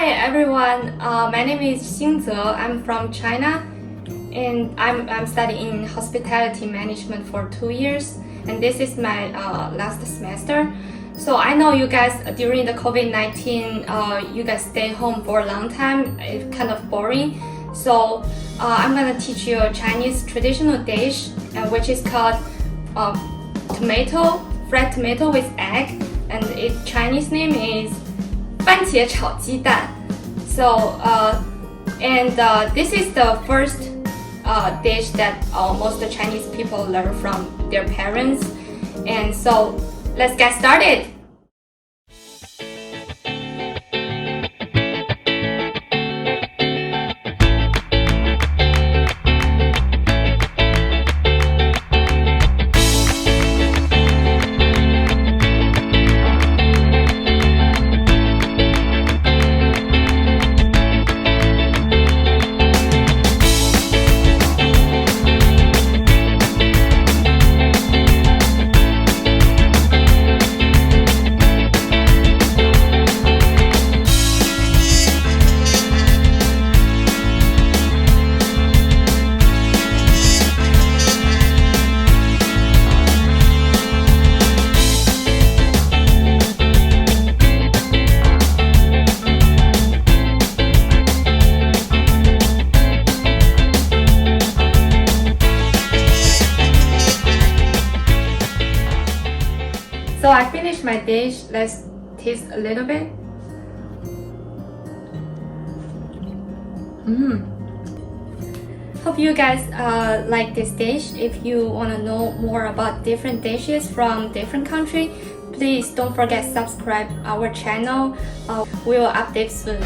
Hi everyone, my name is Xingze. I'm from China and I'm studying hospitality management for 2 years, and this is my last semester. So I know you guys during the COVID-19, you guys stay home for a long time. It's kind of boring. So I'm gonna teach you a Chinese traditional dish, which is called fried tomato with egg, and its Chinese name is 番茄炒鸡蛋. So this is the first dish that most Chinese people learn from their parents. And so let's get started. So I finished my dish. Let's taste a little bit. Hope you guys like this dish. If you want to know more about different dishes from different countries, please don't forget to subscribe our channel. We will update soon.